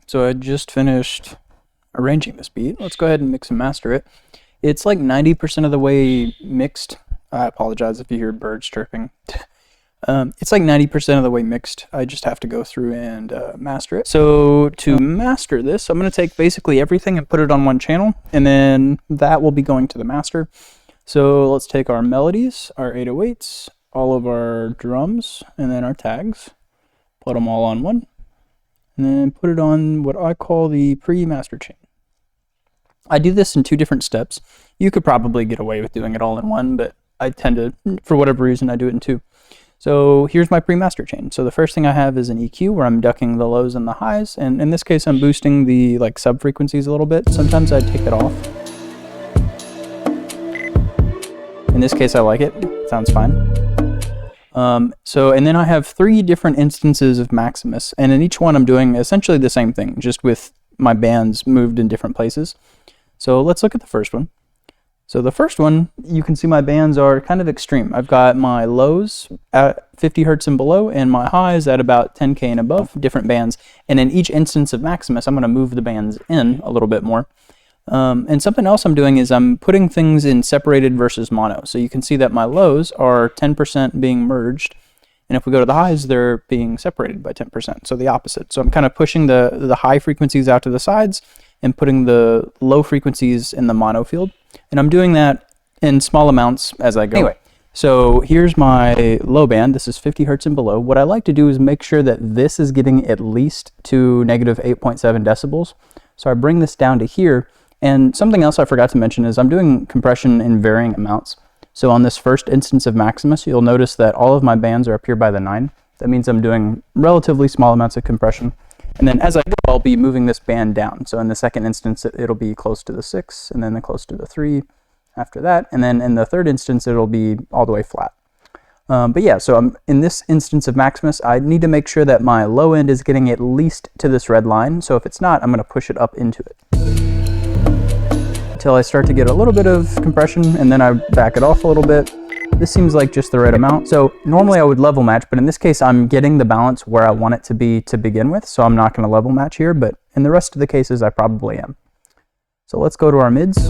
so I just finished arranging this beat. Let's go ahead and mix and master it. It's like 90% of the way mixed. I apologize if you hear birds chirping. It's like 90% of the way mixed. I just have to go through and master it. So to master this, I'm going to take basically everything and put it on one channel, and then that will be going to the master. So let's take our melodies, our 808s, all of our drums, and then our tags, put them all on one, and then put it on what I call the pre-master chain. I do this in 2 different steps. You could probably get away with doing it all in one, but I tend to, for whatever reason, I do it in 2. So here's my pre-master chain. So the first thing I have is an EQ where I'm ducking the lows and the highs, and in this case I'm boosting the sub frequencies a little bit. Sometimes I take it off. In this case I like it. It sounds fine. And then I have 3 different instances of Maximus, and in each one I'm doing essentially the same thing, just with my bands moved in different places. So let's look at the first one. So the first one, you can see my bands are kind of extreme. I've got my lows at 50 hertz and below, and my highs at about 10K and above, different bands. And in each instance of Maximus, I'm going to move the bands in a little bit more. And something else I'm doing is I'm putting things in separated versus mono. So you can see that my lows are 10% being merged, and if we go to the highs, they're being separated by 10%, so the opposite. So I'm kind of pushing the high frequencies out to the sides and putting the low frequencies in the mono field. And I'm doing that in small amounts as I go. Anyway, so here's my low band. This is 50 hertz and below. What I like to do is make sure that this is getting at least to negative 8.7 decibels. So I bring this down to here. And something else I forgot to mention is I'm doing compression in varying amounts. So on this first instance of Maximus, you'll notice that all of my bands are up here by the 9. That means I'm doing relatively small amounts of compression. And then as I go, I'll be moving this band down. So in the second instance, it'll be close to the 6, and then close to the 3 after that. And then in the third instance, it'll be all the way flat. But yeah, so in this instance of Maximus, I need to make sure that my low end is getting at least to this red line. So if it's not, I'm going to push it up into it until I start to get a little bit of compression, and then I back it off a little bit. This seems like just the right amount. So normally I would level match, but in this case I'm getting the balance where I want it to be to begin with, so I'm not going to level match here, but in the rest of the cases I probably am. So let's go to our mids.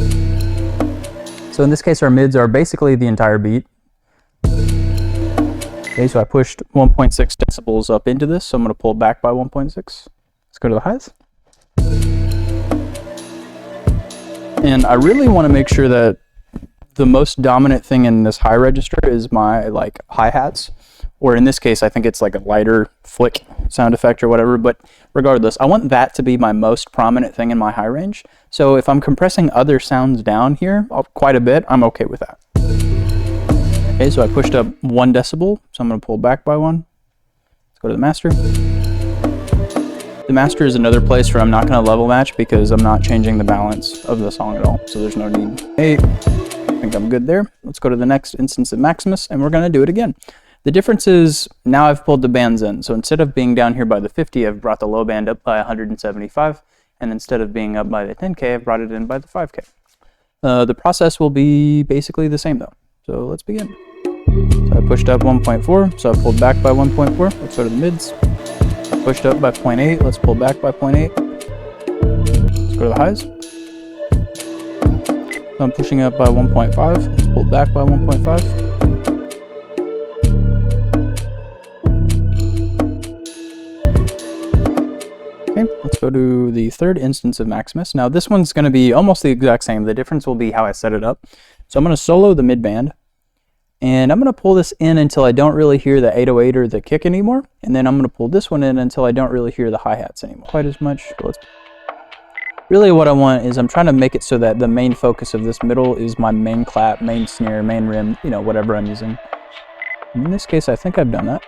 So in this case our mids are basically the entire beat. Okay, so I pushed 1.6 decibels up into this, so I'm going to pull back by 1.6. Let's go to the highs. And I really want to make sure that the most dominant thing in this high register is my hi-hats, or in this case I think it's like a lighter flick sound effect or whatever, but regardless, I want that to be my most prominent thing in my high range. So if I'm compressing other sounds down here quite a bit, I'm okay with that. Okay, so I pushed up 1 decibel, so I'm going to pull back by 1. Let's go to the master. The master is another place where I'm not going to level match because I'm not changing the balance of the song at all, so there's no need. Hey, I think I'm good there. Let's go to the next instance of Maximus, and we're going to do it again. The difference is now I've pulled the bands in, so instead of being down here by the 50, I've brought the low band up by 175, and instead of being up by the 10K, I've brought it in by the 5K. The process will be basically the same though, so let's begin. So I pushed up 1.4, so I pulled back by 1.4. Let's go to the mids. Pushed up by 0.8, let's pull back by 0.8. Let's go to the highs. So I'm pushing up by 1.5, let's pull back by 1.5. Okay, let's go to the third instance of Maximus. Now this one's going to be almost the exact same. The difference will be how I set it up. So I'm going to solo the mid band, and I'm going to pull this in until I don't really hear the 808 or the kick anymore, and then I'm going to pull this one in until I don't really hear the hi-hats anymore quite as much. Really what I want is I'm trying to make it so that the main focus of this middle is my main clap, main snare, main rim, you know, whatever I'm using. In this case, I think I've done that.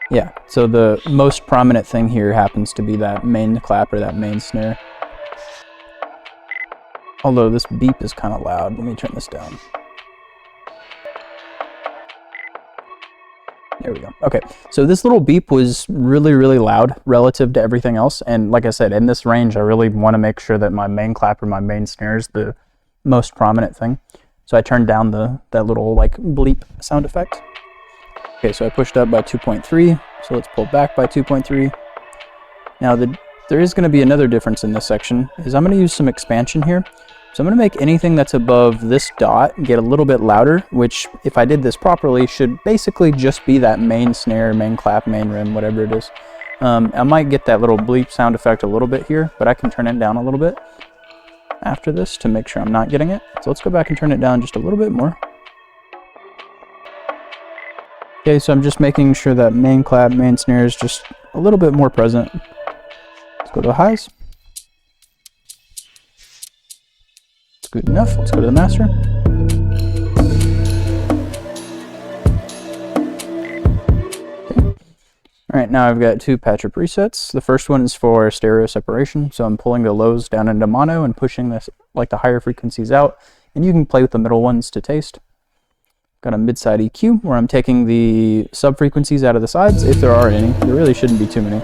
Yeah, so the most prominent thing here happens to be that main clap or that main snare. Although this beep is kind of loud. Let me turn this down. There we go. Okay, so this little beep was really, really loud relative to everything else. And like I said, in this range, I really want to make sure that my main clap or my main snare is the most prominent thing. So I turned down that little like bleep sound effect. Okay, so I pushed up by 2.3. So let's pull back by 2.3. Now there is going to be another difference in this section, is I'm going to use some expansion here. So I'm going to make anything that's above this dot get a little bit louder, which if I did this properly should basically just be that main snare, main clap, main rim, whatever it is. I might get that little bleep sound effect a little bit here, but I can turn it down a little bit after this to make sure I'm not getting it. So let's go back and turn it down just a little bit more. Okay, so I'm just making sure that main clap, main snare is just a little bit more present. Let's go to the highs. It's good enough. Let's go to the master. All right, now I've got two patcher presets. The first one is for stereo separation, so I'm pulling the lows down into mono and pushing this like the higher frequencies out, and you can play with the middle ones to taste. Got a mid-side EQ where I'm taking the sub-frequencies out of the sides, if there are any. There really shouldn't be too many.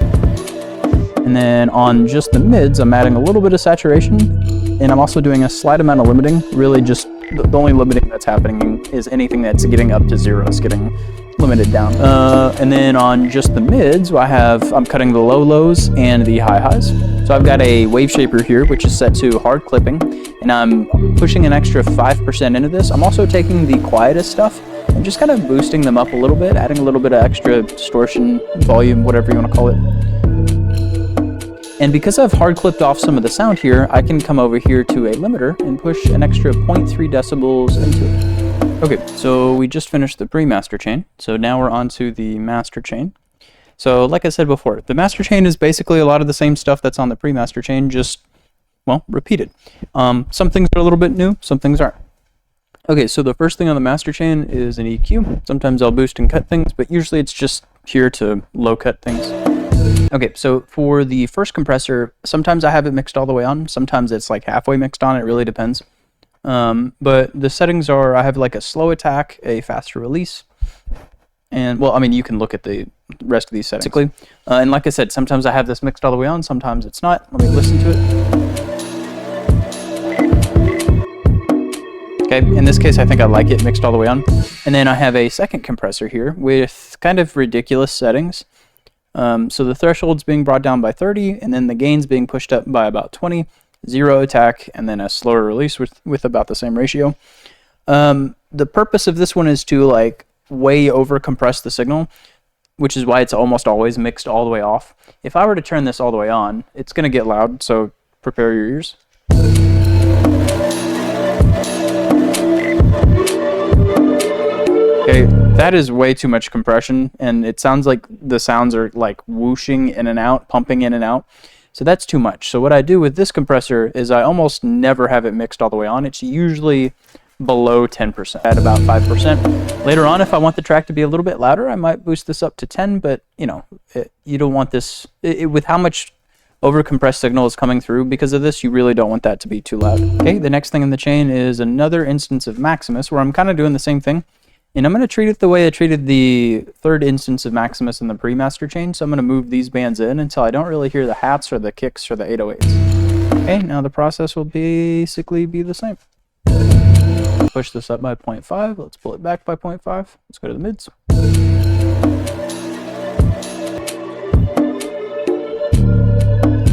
And then on just the mids, I'm adding a little bit of saturation, and I'm also doing a slight amount of limiting. Really just the only limiting that's happening is anything that's getting up to 0 is getting limited down. And then on just the mids, I'm cutting the low lows and the high highs. So I've got a wave shaper here, which is set to hard clipping, and I'm pushing an extra 5% into this. I'm also taking the quietest stuff and just kind of boosting them up a little bit, adding a little bit of extra distortion, volume, whatever you want to call it. And because I've hard clipped off some of the sound here, I can come over here to a limiter and push an extra 0.3 decibels into it. Okay, so we just finished the pre-master chain, so now we're on to the master chain. So like I said before, the master chain is basically a lot of the same stuff that's on the pre-master chain, just, well, repeated. Some things are a little bit new, some things aren't. Okay, so the first thing on the master chain is an EQ. Sometimes I'll boost and cut things, but usually it's just here to low cut things. Okay, so for the first compressor, sometimes I have it mixed all the way on, sometimes it's like halfway mixed on, it really depends. But the settings are, I have like a slow attack, a faster release, and well, I mean, you can look at the rest of these settings. Basically. And like I said, sometimes I have this mixed all the way on, sometimes it's not. Let me listen to it. Okay, in this case, I think I like it mixed all the way on. And then I have a second compressor here with kind of ridiculous settings. So the threshold's being brought down by 30, and then the gain's being pushed up by about 20. 0 attack, and then a slower release with about the same ratio. The purpose of this one is to like way over compress the signal, which is why it's almost always mixed all the way off. If I were to turn this all the way on, it's going to get loud, so prepare your ears. Okay, that is way too much compression, and it sounds like the sounds are like whooshing in and out, pumping in and out. So that's too much. So what I do with this compressor is I almost never have it mixed all the way on. It's usually below 10%, at about 5%. Later on, if I want the track to be a little bit louder, I might boost this up to 10, but you know, you don't want this, with how much overcompressed signal is coming through because of this, you really don't want that to be too loud. Okay, the next thing in the chain is another instance of Maximus where I'm kind of doing the same thing. And I'm going to treat it the way I treated the third instance of Maximus in the pre-master chain. So I'm going to move these bands in until I don't really hear the hats or the kicks or the 808s. Okay, now the process will basically be the same. Push this up by 0.5. Let's pull it back by 0.5. Let's go to the mids.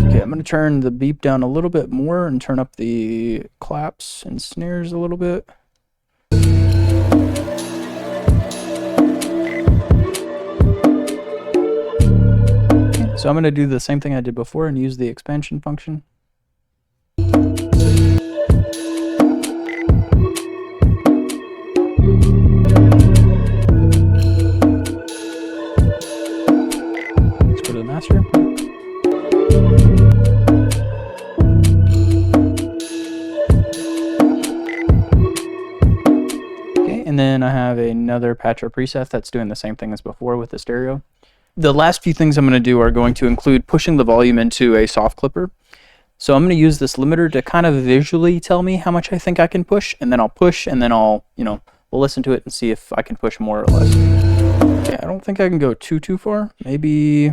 Okay, I'm going to turn the beep down a little bit more and turn up the claps and snares a little bit. So I'm going to do the same thing I did before and use the expansion function. Let's go to the master. Okay, and then I have another patcher preset that's doing the same thing as before with the stereo. The last few things I'm going to do are going to include pushing the volume into a soft clipper. So I'm going to use this limiter to kind of visually tell me how much I think I can push, and then I'll push, and then I'll, we'll listen to it and see if I can push more or less. Okay, I don't think I can go too far. Maybe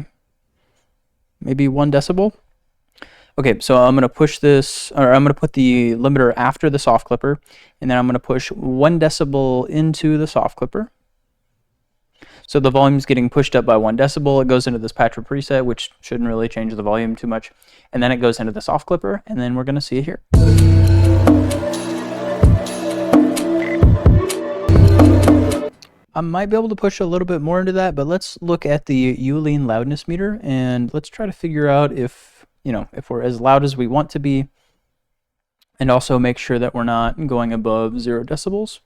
1 decibel. Okay, so I'm going to push this, or I'm going to put the limiter after the soft clipper, and then I'm going to push 1 decibel into the soft clipper. So the volume's getting pushed up by 1 decibel. It goes into this patcher preset, which shouldn't really change the volume too much. And then it goes into the soft clipper, and then we're going to see it here. I might be able to push a little bit more into that, but let's look at the Uline loudness meter, and let's try to figure out if, if we're as loud as we want to be, and also make sure that we're not going above 0 decibels.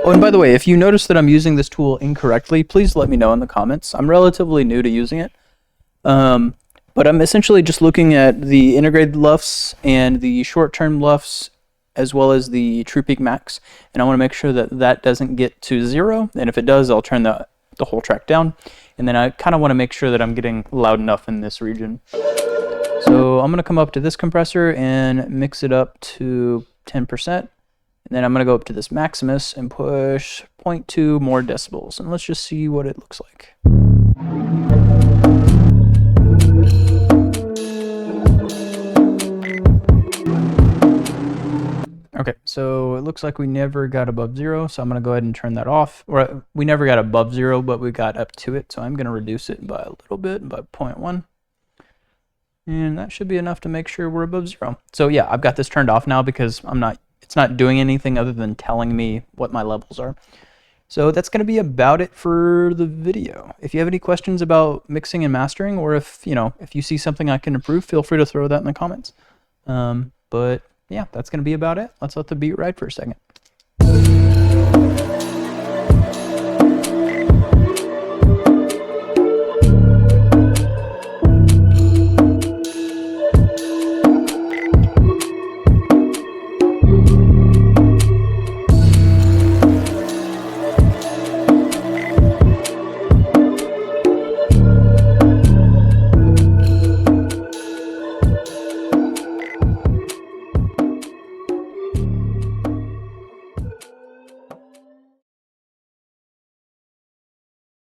Oh, and by the way, if you notice that I'm using this tool incorrectly, please let me know in the comments. I'm relatively new to using it, but I'm essentially just looking at the integrated LUFS and the short-term LUFS, as well as the true peak max, and I want to make sure that that doesn't get to 0, and if it does, I'll turn the whole track down, and then I kind of want to make sure that I'm getting loud enough in this region. So I'm going to come up to this compressor and mix it up to 10%, and then I'm going to go up to this Maximus and push 0.2 more decibels, and let's just see what it looks like. Okay, so it looks like we never got above 0, so I'm going to go ahead and turn that off. Or we never got above 0, but we got up to it, so I'm going to reduce it by a little bit, by 0.1. And that should be enough to make sure we're above 0. So yeah, I've got this turned off now because it's not doing anything other than telling me what my levels are. So that's going to be about it for the video. If you have any questions about mixing and mastering, or if you see something I can improve, feel free to throw that in the comments. But yeah, that's going to be about it. Let's let the beat ride for a second.